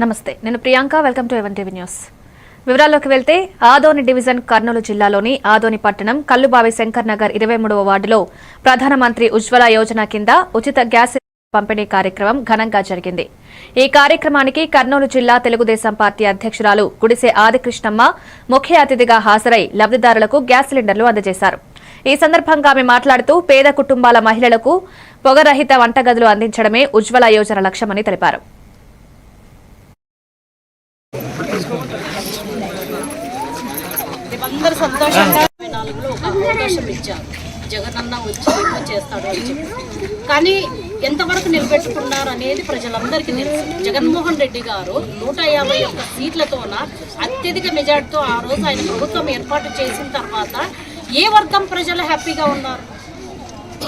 నమస్తే, నేను Priyanka. Welcome to even TV news. వివరాల్లోకి వెళ్తే ఆదోని డివిజన్ కర్నూలు జిల్లాలోని ఆదోని పట్టణం కల్లుబావి శంకర్ నగర్ 23వ వార్డులో ప్రధానమంత్రి ఉజ్వల యోజన కింద ఉచిత గ్యాస్ పంపిణీ కార్యక్రమం ఘనంగా జరిగింది. ఈ కార్యక్రమానికి కర్నూలు జిల్లా తెలుగుదేశం పార్టీ అధ్యక్షురాలు గుడిసె ఆదికృష్ణమ్మ ముఖ్య అతిథిగా హాజరై లబ్దిదారులకు గ్యాస్ సిలిండర్లు అందజేశారు. ఈ సందర్భంగా ఆమె మాట్లాడుతూ పేద కుటుంబాల మహిళలకు పొగరహిత వంటగదులు అందించడమే ఉజ్వల యోజన లక్ష్యమని తెలిపారు. అందరు సంతోషంగా 4లో ఒక అవకాశం ఇచ్చారు. జగనన్న వచ్చి ఏమో చేస్తాడు అని చెప్పి, కానీ ఎంతవరకు నిలబెట్టుకున్నారు అనేది ప్రజలందరికీ తెలుసు. జగన్మోహన్ రెడ్డి గారు 151 సీట్లతోన అత్యధిక మెజార్టీతో ఆ రోజు ఆయన ప్రభుత్వం ఏర్పాటు చేసిన తర్వాత ఏ వర్గం ప్రజలు హ్యాపీగా ఉన్నారు?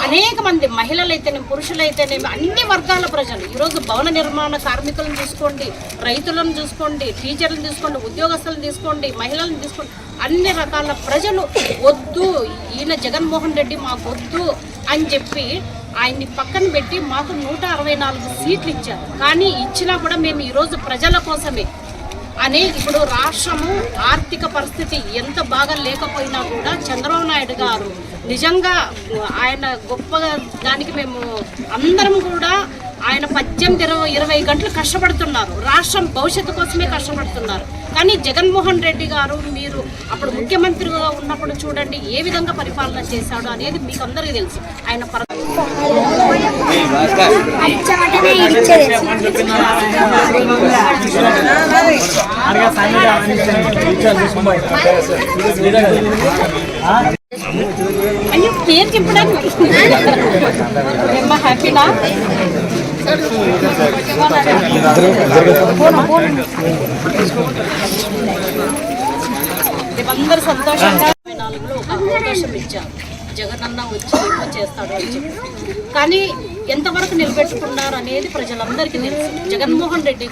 అనేక మంది మహిళలైతేనే, పురుషులైతేనేమి, అన్ని వర్గాల ప్రజలు ఈరోజు భవన నిర్మాణ కార్మికులను తీసుకోండి, రైతులను చూసుకోండి, టీచర్లను తీసుకోండి, ఉద్యోగస్తులను తీసుకోండి, మహిళలను తీసుకోండి, అన్ని రకాల ప్రజలు వద్దు, ఈయన జగన్మోహన్ రెడ్డి మాకు వద్దు అని చెప్పి ఆయన్ని పక్కన పెట్టి మాకు 164 సీట్లు ఇచ్చారు. కానీ ఇచ్చినా కూడా మేము ఈరోజు ప్రజల కోసమే అని, ఇప్పుడు రాష్ట్రము ఆర్థిక పరిస్థితి ఎంత బాగా లేకపోయినా కూడా చంద్రబాబు నాయుడు గారు నిజంగా ఆయన గొప్పగా దానికి మేము అందరం కూడా ఆయన 18-20 గంటలు కష్టపడుతున్నారు. రాష్ట్రం భవిష్యత్తు కోసమే కష్టపడుతున్నారు. కానీ జగన్మోహన్ రెడ్డి గారు మీరు అప్పుడు ముఖ్యమంత్రిగా ఉన్నప్పుడు చూడండి ఏ విధంగా పరిపాలన చేశాడు అనేది మీకు అందరికీ తెలుసు. ఆయన అయ్యో పేరు చెప్పడానికి హ్యాపీనా? అందరు సంతోషంగా 4లో ఒక అవకాశం ఇచ్చారు. జగనన్న వచ్చి ఏమో చేస్తాడు అని చెప్పి, కానీ ఎంతవరకు నిలబెట్టుకున్నారు అనేది ప్రజలందరికీ తెలుసు. జగన్మోహన్ రెడ్డి